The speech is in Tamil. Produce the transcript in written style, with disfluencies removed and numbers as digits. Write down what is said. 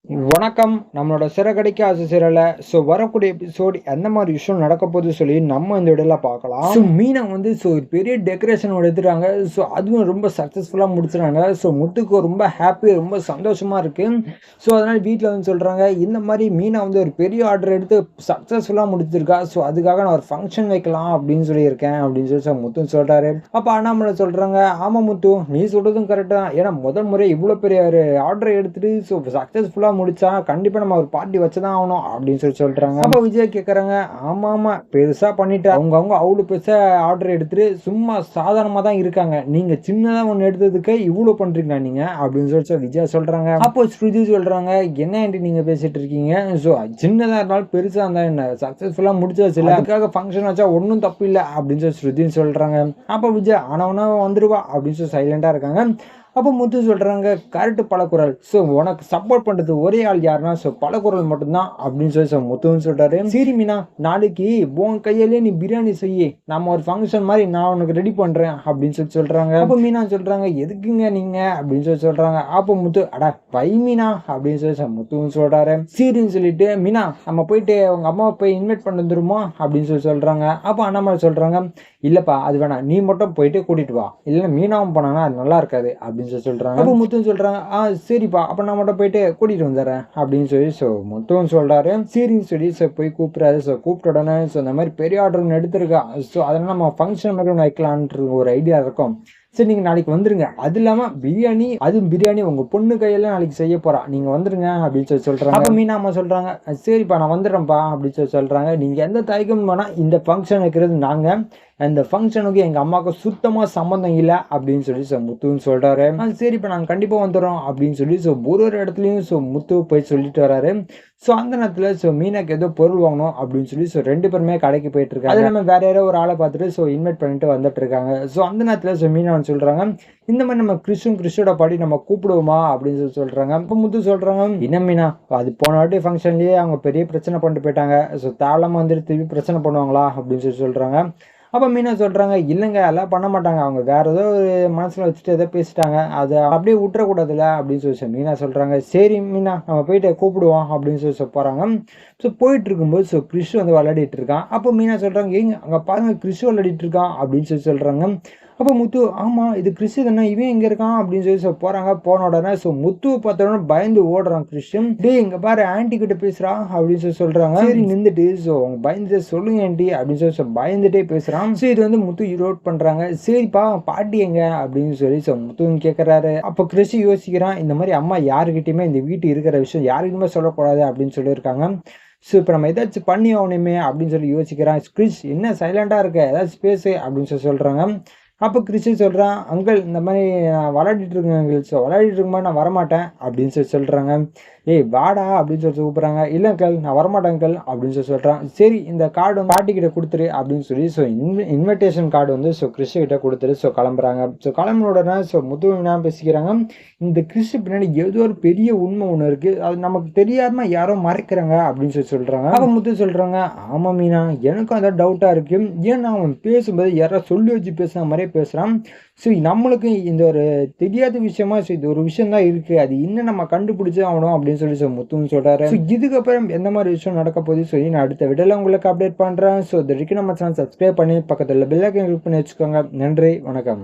வணக்கம். நம்மளோட சிறகடிக்க ஆசை சீரியல்ல வரக்கூடிய எபிசோட் எந்த மாரி விஷயம் நடக்க போகுது சொல்லி நம்ம இந்த வீடியோல பார்க்கலாம். மீனா வந்து ஒரு பெரிய டெக்கரேஷன் எடுத்துட்டாங்க. அதுவும் ரொம்ப சக்சஸ்ஃபுல்லா முடிச்சுட்டாங்க. முத்துக்கு ரொம்ப ஹாப்பி, ரொம்ப சந்தோஷமா இருக்கு. அதனால வீட்ல வந்து சொல்றாங்க, இந்த மாரி மீனா வந்து ஒரு பெரிய ஆர்டர் எடுத்து சக்சஸ்ஃபுல்லா முடிச்சிருக்கா. அதுக்காக நான் ஒரு ஃபங்ஷன் வைக்கலாம் அப்படின்னு சொல்லியிருக்கேன் அப்படின்னு சொல்லி முத்து சொல்றாரு. அப்ப அண்ணாமலை சொல்றாங்க, ஆமா முத்து, நீ சொல்றதும் கரெக்ட் தான். ஏன்னா முதல் முறை இவ்வளவு பெரிய ஒரு ஆர்டர் எடுத்துட்டு சக்சஸ்ஃபுல்லா முடிச்சா கண்டிப்பா நம்ம ஒரு பார்ட்டி வச்சுதான் ஆகணும் அப்படின்னு சொல்றாங்க. அப்ப விஜய் கேக்குறாங்க, ஆமா ஆமா பெருசா பண்ணிட்டு அவங்க அவ்வளவு பெருசா ஆர்டர் எடுத்துட்டு சும்மா சாதாரணமா தான் இருக்காங்க, நீங்க சின்னதா ஒண்ணு எடுத்ததுக்கு இவ்வளவு பண்றீங்களா நீங்க அப்படின்னு சொல்லி விஜய் சொல்றாங்க. அப்போ ஸ்ருதி சொல்றாங்க, என்ன ஆண்டி நீங்க பேசிட்டு இருக்கீங்க, சின்னதா இருந்தாலும் பெருசா இருந்தா என்ன, சக்சஸ்ஃபுல்லா முடிச்சாச்சு, அதுக்காக ஃபங்க்ஷன் வச்சா ஒன்னும் தப்பு இல்லை அப்படின்னு சொல்லி ஸ்ருதி சொல்றாங்க. அப்ப விஜய் ஆனவனா வந்துருவா அப்படின்னு சொல்லி சைலண்டா இருக்காங்க. அப்போ முத்து சொல்றாங்க, கரெக்ட் பலகுரல், உனக்கு சப்போர்ட் பண்றது ஒரே ஆள் யாருன்னா பலகுரல் மட்டும்தான் அப்படின்னு சொல்லி முத்துன்னு சொல்றாரு. சரி மீனா, நாளைக்கு உன் கையிலேயே நீ பிரியாணி செய்ய, நம்ம ஒரு ஃபங்க்ஷன் மாதிரி நான் உனக்கு ரெடி பண்றேன் அப்படின்னு சொல்லி சொல்றாங்க. அப்போ மீனா சொல்றாங்க, எதுக்குங்க நீங்க அப்படின்னு சொல்லி சொல்றாங்க. அப்போ முத்து, அடா வை மீனா அப்படின்னு சொல்லி முத்துன்னு சொல்றாரு. சரின்னு சொல்லிட்டு, மீனா நம்ம போயிட்டு உங்க அம்மாவை போய் இன்வைட் பண்ண வந்துருமா அப்படின்னு சொல்லி சொல்றாங்க. அப்போ அண்ணாமலை சொல்றாங்க, இல்லப்பா அது வேணாம், நீ மட்டும் போயிட்டு கூட்டிட்டு வா, இல்லைன்னா மீனாவும் போனாங்கன்னா அது நல்லா இருக்காது அப்படின்னு சொல்லி சொல்றாங்க. அப்போ முத்துன்னு சொல்றாங்க, சரிப்பா, அப்ப நான் மட்டும் போயிட்டு கூட்டிட்டு வந்துடுறேன் அப்படின்னு சொல்லி முத்துன்னு சொல்றாரு. சரின்னு சொல்லி போய் கூப்பிடுறாரு. கூப்பிட்ட உடனே இந்த மாதிரி பெரிய ஆர்டர் எடுத்திருக்கா, அதனால நம்ம ஃபங்க்ஷன் மாதிரி ஒன்று வைக்கலான்ட்டு ஒரு ஐடியா இருக்கும். சரி நீங்க நாளைக்கு வந்துருங்க, அது இல்லாம பிரியாணி, அதுவும் பிரியாணி உங்க பொண்ணு கையில நாளைக்கு செய்ய போறா, நீங்க வந்துருங்க அப்படின்னு சொல்லி சொல்றாங்க. அப்ப மீனா அம்மா சொல்றாங்க, சரிப்பா நான் வந்துடுறேன்ப்பா அப்படின்னு சொல்லி சொல்றாங்க. நீங்க எந்த தயக்கமும் வேணா, இந்த ஃபங்க்ஷன் வைக்கிறது நாங்க, அந்த ஃபங்க்ஷனுக்கு எங்க அம்மாவுக்கு சுத்தமா சம்மந்தம் இல்லை அப்படின்னு சொல்லி முத்துன்னு சொல்றாரு. சரி இப்ப நாங்க கண்டிப்பா வந்துடுறோம் அப்படின்னு சொல்லி ஒரு இடத்துலயும் முத்து போய் சொல்லிட்டு வராரு. அந்த நேரத்துல மீனாக்கு ஏதோ பொருள் வாங்கணும் அப்படின்னு சொல்லி ரெண்டு பேருமே கடைக்கு போயிட்டு இருக்காங்க. அது நம்ம வேற யாரோ ஒரு ஆளை பார்த்துட்டு இன்வைட் பண்ணிட்டு வந்துட்டு இருக்காங்க. அந்த நேரத்துல மீனா சொல்றாங்க, இந்த மாதிரி நம்ம கிறிஸ்டோட பாடி நம்ம கூப்பிடுவோமா அப்படின்னு சொல்லி சொல்றாங்க. அப்ப முத்து சொல்றாங்க, என்ன மீனா, அது போன வாட்டி ஃபங்க்ஷன்லயே அவங்க பெரிய பிரச்சனை பண்ணிட்டு போயிட்டாங்க, தேவலாம வந்துட்டு திருப்பி பிரச்சனை பண்ணுவாங்களா அப்படின்னு சொல்லி சொல்றாங்க. அப்ப மீனா சொல்றாங்க, இல்லைங்க அதெல்லாம் பண்ண மாட்டாங்க, அவங்க வேற ஏதோ ஒரு மனசுல வச்சுட்டு ஏதோ பேசிட்டாங்க, அதை அப்படியே விட்டுறக்கூடாதுல்ல அப்படின்னு சொல்லி மீனா சொல்றாங்க. சரி மீனா நம்ம போயிட்டு கூப்பிடுவோம் அப்படின்னு சொல்லி போறாங்க. போயிட்டு இருக்கும்போது கிறிஷ் வந்து விளையாடிட்டு இருக்கான். அப்போ மீனா சொல்றாங்க, ஏங்க அங்க பாருங்க கிறிஷ் விளையாடிட்டு இருக்கான் அப்படின்னு சொல்லி சொல்றாங்க. அப்போ முத்து, ஆமா இது கிறிஷ் தானே, இவன் எங்க இருக்கான் அப்படின்னு சொல்லி போறாங்க. போன உடனே முத்துவை பார்த்தோன்னா பயந்து ஓடுறான் கிறிஷ். டே இங்க பாரு ஆன்டி கிட்ட பேசுறான் அப்படின்னு சொல்லி சொல்றாங்க. சரி நின்றுட்டு அவங்க பயந்துட்டு, சொல்லுங்க ஆன்டி அப்படின்னு சொல்லி பயந்துட்டே பேசுறான். இது வந்து முத்து ஈரோட் பண்றாங்க. சரிப்பா பாட்டி எங்க அப்படின்னு சொல்லி முத்து கேட்கறாரு. அப்போ கிறிஷ் யோசிக்கிறான், இந்த மாதிரி அம்மா யாருக்கிட்டையுமே இந்த வீட்டு இருக்கிற விஷயம் யாருக்குமே சொல்லக்கூடாது அப்படின்னு சொல்லியிருக்காங்க. இப்போ நம்ம ஏதாச்சும் பண்ணி ஆகணுமே அப்படின்னு சொல்லி யோசிக்கிறான். கிறிஷ் என்ன சைலண்டா இருக்க, ஏதாச்சும் பேசு அப்படின்னு சொல்லி சொல்றாங்க. அப்போ கிறிஷ் சொல்றான், அங்கிள் இந்த மாதிரி நான் விளையாடிட்டு இருக்கேன் அங்கிள், விளையாடிட்டு இருக்கும்போது நான் வரமாட்டேன் அப்படின்னு சொல்லி சொல்றாங்க. ஏய் வாடா அப்படின்னு சொல்லி கூப்பிடுறாங்க. இல்லை அங்கிள் நான் வரமாட்டேன் அங்கிள் அப்படின்னு சொல்லி சொல்றான். சரி இந்த கார்டு வந்து பாட்டி கிட்ட கொடுத்துரு அப்படின்னு சொல்லி இன்விடேஷன் கார்டு வந்து கிறிஷ் கிட்ட கொடுத்துரு கிளம்புறாங்க. கிளம்பின உடனே முத்து என்ன பேசிக்கிறாங்க, இந்த கிறிஷ் பின்னாடி ஏதோ ஒரு பெரிய உண்மை ஒன்று இருக்கு, அது நமக்கு தெரியாம யாரோ மறைக்கிறாங்க அப்படின்னு சொல்லி சொல்றாங்க. அப்ப முத்து சொல்றாங்க, ஆமா மீனா எனக்கும் அதான் டவுட்டா இருக்கு, ஏன்னா அவன் பேசும்போது யாரோ சொல்லி வச்சு பேசுன மாதிரியே பேசுறான். நம்மளுக்கு இந்த ஒரு தெரியாத விஷயமா இது ஒரு விஷயம் தான் இருக்கு, அது இன்னும் நம்ம கண்டுபிடிச்சு ஆகணும் அப்படின்னு சொல்லி முத்துன்னு சொல்றாரு. இதுக்கப்புறம் எந்த மாதிரி விஷயம் நடக்க போகுது சொல்லி நான் அடுத்த வீடியோல உங்களுக்கு அப்டேட் பண்றேன். இது வரைக்கும் நம்ம சேனல் சப்ஸ்கிரைப் பண்ணி பக்கத்துல பெல் ஐகான் கிளிக் பண்ணி வச்சுக்கோங்க. நன்றி, வணக்கம்.